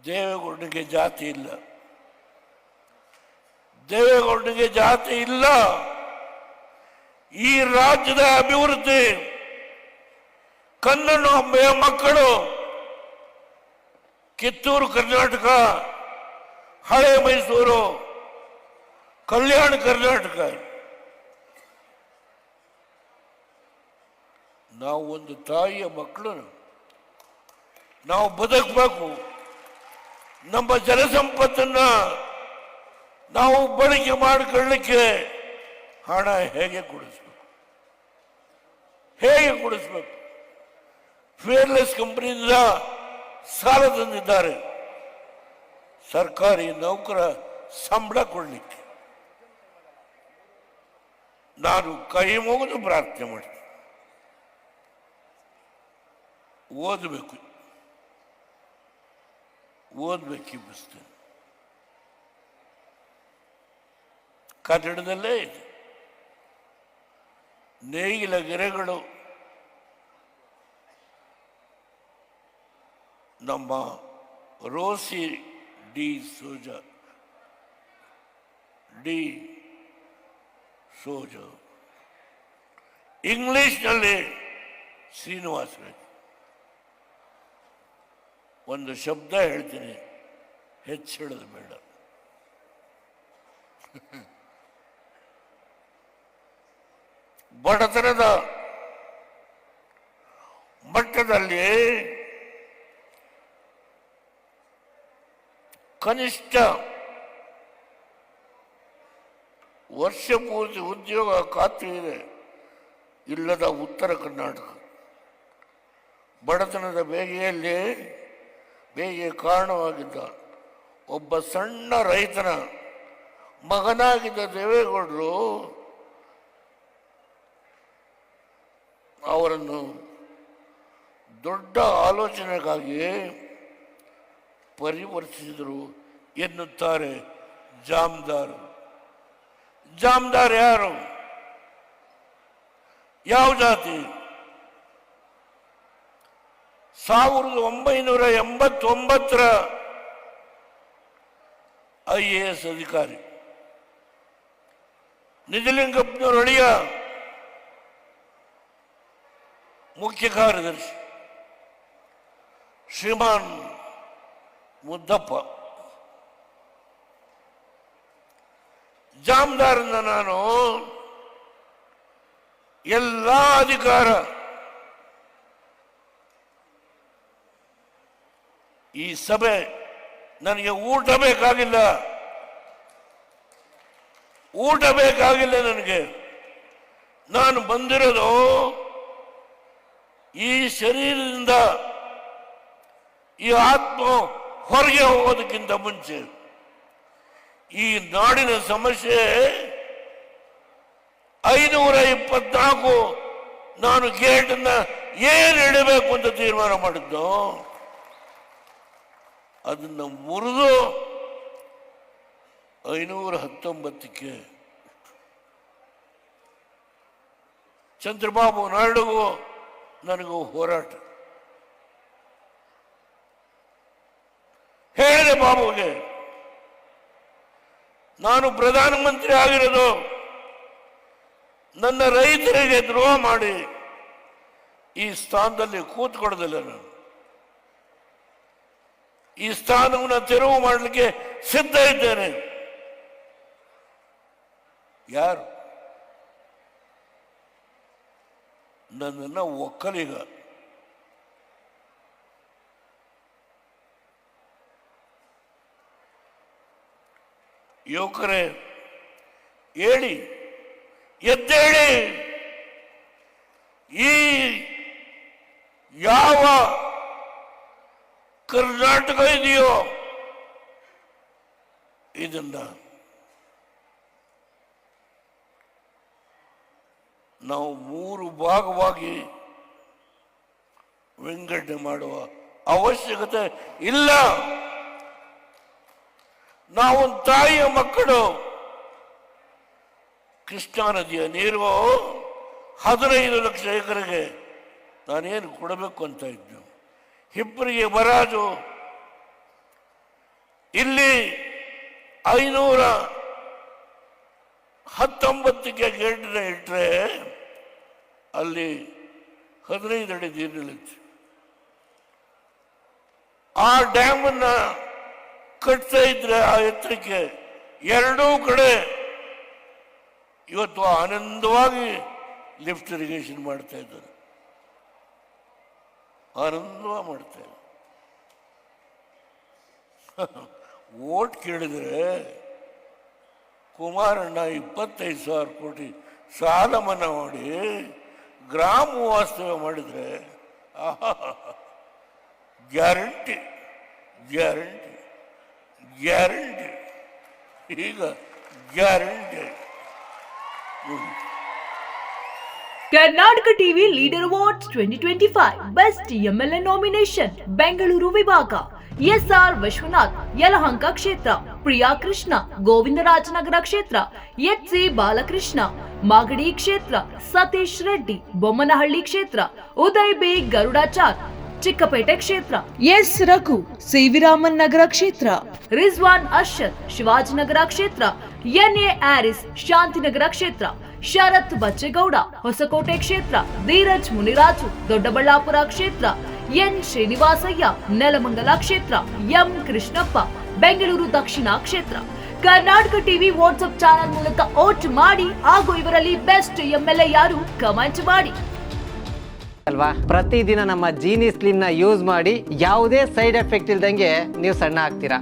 ದೇವೇಗೌಡನಿಗೆ ಜಾತಿ ಇಲ್ಲ, ದೇವೇಗೌಡನಿಗೆ ಜಾತಿ ಇಲ್ಲ. ಈ ರಾಜ್ಯದ ಅಭಿವೃದ್ಧಿ ಕನ್ನಡ ಮಕ್ಕಳು ಕಿತ್ತೂರು ಕರ್ನಾಟಕ, ಹಳೆ ಮೈಸೂರು, ಕಲ್ಯಾಣ ಕರ್ನಾಟಕ, ನಾವು ಒಂದು ತಾಯಿಯ ಮಕ್ಕಳು, ನಾವು ಬದುಕಬೇಕು. ನಮ್ಮ ಜಲಸಂಪತ್ತನ್ನ ನಾವು ಬಳಕೆ ಮಾಡಿಕೊಳ್ಳಲಿಕ್ಕೆ ಹಣ ಹೇಗೆ ಕೊಡಿಸ್ಬೇಕು, ಹೇಗೆ ಕೊಡಿಸ್ಬೇಕು? ಫೇರ್ಲೆಸ್ ಕಂಪನಿಯಿಂದ ಸಾಲ ತಂದಿದ್ದಾರೆ ಸರ್ಕಾರಿ ನೌಕರ ಸಂಬಳ ಕೊಡಲಿಕ್ಕೆ. ನಾನು ಕೈ ಮುಗಿದು ಪ್ರಾರ್ಥನೆ ಮಾಡ್ತೀನಿ, ಓದಬೇಕು ಪುಸ್ತಕ ಕನ್ನಡದಲ್ಲೇ ಇದೆ. ನೇಗಿಲ ಗೆರೆಗಳು ನಮ್ಮ ರೋಸಿ ಡಿ ಸೋಜ, ಇಂಗ್ಲಿಷ್ನಲ್ಲಿ ಶ್ರೀನಿವಾಸ ರಾಜ್. ಒಂದು ಶಬ್ದ ಹೇಳ್ತೀನಿ, ಹೆಚ್ಚು ಹೇಳೋದು ಬೇಡ. ಬಡತನದ ಮಟ್ಟದಲ್ಲಿ ಕನಿಷ್ಠ ವರ್ಷ ಪೂರ್ತಿ ಉದ್ಯೋಗ ಖಾತ್ರಿ ಇಲ್ಲದ ಉತ್ತರ ಕರ್ನಾಟಕ ಬಡತನದ ಬೇಗೆಗೆ ಕಾರಣವಾಗಿದ್ದ ಒಬ್ಬ ಸಣ್ಣ ರೈತನ ಮಗನಾಗಿದ್ದ ದೇವೇಗೌಡರು ಅವರನ್ನು ದೊಡ್ಡ ಆಲೋಚನೆಗಾಗಿ ಪರಿವರ್ತಿಸಿದರು ಎನ್ನುತ್ತಾರೆ ಜಾಮದಾರ್. ಜಾಮದಾರ್ ಯಾರು? ಯಾವ ಜಾತಿ? 1989 IAS ಅಧಿಕಾರಿ, ನಿಜಲಿಂಗಪ್ಪನವರ ಅಳಿಯ ಮುಖ್ಯ ಕಾರ್ಯದರ್ಶಿ ಶ್ರೀಮಾನ್ ಮುದ್ದಪ್ಪ. ಜಾಮದಾರನ್ನ ನಾನು ಎಲ್ಲ ಅಧಿಕಾರ ಈ ಸಭೆ ನನಗೆ ಊಟ ಬೇಕಾಗಿಲ್ಲ ನನಗೆ. ನಾನು ಬಂದಿರೋದು ಈ ಶರೀರದಿಂದ ಈ ಆತ್ಮ ಹೊರಗೆ ಹೋಗೋದಕ್ಕಿಂತ ಮುಂಚೆ ಈ ನಾಡಿನ ಸಮಸ್ಯೆ 524 ನಾನು ಗೇಟನ್ನ ಏನು ಇಡಬೇಕು ಅಂತ ತೀರ್ಮಾನ ಮಾಡಿದ್ದು, ಅದನ್ನು ಮುರಿದು 519ಕ್ಕೆ ಚಂದ್ರಬಾಬು ನಾಯ್ಡುಗೂ ನನಗೂ ಹೋರಾಟ. ಹೇಳಿದೆ ಬಾಬುಗೆ, ನಾನು ಪ್ರಧಾನಮಂತ್ರಿ ಆಗಿರೋದು ನನ್ನ ರೈತರಿಗೆ ದ್ರೋಹ ಮಾಡಿ ಈ ಸ್ಥಾನದಲ್ಲಿ ಕೂತ್ಕೊಳ್ಳೋದಿಲ್ಲ. ನಾನು ಈ ಸ್ಥಾನವನ್ನು ತೆರವು ಮಾಡಲಿಕ್ಕೆ ಸಿದ್ಧ ಇದ್ದೇನೆ. ಯಾರು ನನ್ನನ್ನು ಒಕ್ಕಲಿಗ, ಯುವಕರೇ ಹೇಳಿ, ಎದ್ದೇಳಿ. ಈ ಯಾವ ಕರ್ನಾಟಕ ಇದೆಯೋ ಇದನ್ನ ನಾವು 3 ಭಾಗವಾಗಿ ವಿಂಗಡಣೆ ಮಾಡುವ ಅವಶ್ಯಕತೆ ಇಲ್ಲ. ನಾವು ತಾಯಿಯ ಮಕ್ಕಳು. ಕೃಷ್ಣಾ ನದಿಯ ನೀರು 15 ಲಕ್ಷ ಎಕರೆಗೆ ನಾನೇನು ಕೊಡಬೇಕು ಅಂತ ಇದ್ದು, ಹಿಬ್ಬರಿಗೆ ಬರಾಜು ಇಲ್ಲಿ 519ಕ್ಕೆ ಗೇಟ್ನ ಇಟ್ಟರೆ ಅಲ್ಲಿ 15 ಅಡಿ ನೀರು ನಿಲ್ಲುತ್ತೆ. ಆ ಡ್ಯಾಮನ್ನ ಕಟ್ತಾ ಇದ್ರೆ ಆ ಎತ್ತರಕ್ಕೆ ಎರಡೂ ಕಡೆ ಇವತ್ತು ಆನಂದವಾಗಿ ಲಿಫ್ಟ್ ಇರಿಗೇಷನ್ ಮಾಡ್ತಾ ಇದ್ದಾರೆ, ಆನಂದವಾಗಿ ಮಾಡ್ತಾ ಇದ್ದಾರೆ. ಓಟ್ ಕೇಳಿದರೆ ಕುಮಾರಣ್ಣ 25,000 ಕೋಟಿ ಸಾಲ ಮನ್ನಾ ಮಾಡಿ ಗ್ರಾಮ ವಾಸ್ತವ್ಯ ಮಾಡಿದರೆ ಗ್ಯಾರಂಟಿ ಗ್ಯಾರಂಟಿ ಗ್ಯಾರಂಟಿ, ಈಗ guarantee. Karnataka TV leader awards 2025 best MLA nomination Bengaluru ವಿಭಾಗ ಎಸ್ಆರ್ ವಿಶ್ವನಾಥ್ ಯಲಹಂಕ ಕ್ಷೇತ್ರ, ಪ್ರಿಯಾ ಕೃಷ್ಣ ಗೋವಿಂದರಾಜನಗರ ಕ್ಷೇತ್ರ, ಎಚ್ಸಿ ಬಾಲಕೃಷ್ಣ ಮಾಗಡಿ ಕ್ಷೇತ್ರ, ಸತೀಶ್ ರೆಡ್ಡಿ ಬೊಮ್ಮನಹಳ್ಳಿ ಕ್ಷೇತ್ರ, ಉದಯ್ ಬಿ ಗರುಡಾಚಾರ್ ಚಿಕ್ಕಪೇಟೆ ಕ್ಷೇತ್ರ, ಎಸ್ ರಘು ಸಿವಿರಾಮನ್ ನಗರ ಕ್ಷೇತ್ರ, ರಿಜ್ವಾನ್ ಅರ್ಷದ್ ಶಿವಾಜಿನಗರ ಕ್ಷೇತ್ರ, ಎನ್ಎ ಆರಿಸ್ ಶಾಂತಿನಗರ ಕ್ಷೇತ್ರ, ಶರತ್ ಬಚ್ಚೇಗೌಡ ಹೊಸಕೋಟೆ ಕ್ಷೇತ್ರ, ಧೀರಜ್ ಮುನಿರಾಜು ದೊಡ್ಡಬಳ್ಳಾಪುರ ಕ್ಷೇತ್ರ, ಎನ್ ಶ್ರೀನಿವಾಸಯ್ಯ ನೆಲಮಂಗಲ ಕ್ಷೇತ್ರ, ಎಂ ಕೃಷ್ಣಪ್ಪ ಬೆಂಗಳೂರು ದಕ್ಷಿಣ ಕ್ಷೇತ್ರ. ಕರ್ನಾಟಕ ಟಿವಿ ವಾಟ್ಸ್ಆಪ್ ಚಾನೆಲ್ ಮೂಲಕ ವೋಟ್ ಮಾಡಿ ಹಾಗೂ ಇವರಲ್ಲಿ ಬೆಸ್ಟ್ ಎಂಎಲ್ಎ ಯಾರು ಕಮೆಂಟ್ ಮಾಡಿ ಅಲ್ವಾ. ಪ್ರತಿದಿನ ನಮ್ಮ ಜೀನಿ ಸ್ಲಿಮ್ ನ ಯೂಸ್ ಮಾಡಿ ಯಾವುದೇ ಸೈಡ್ ಎಫೆಕ್ಟ್ ಇಲ್ದಂಗೆ ನೀವು ಸಣ್ಣ ಆಗ್ತೀರಾ.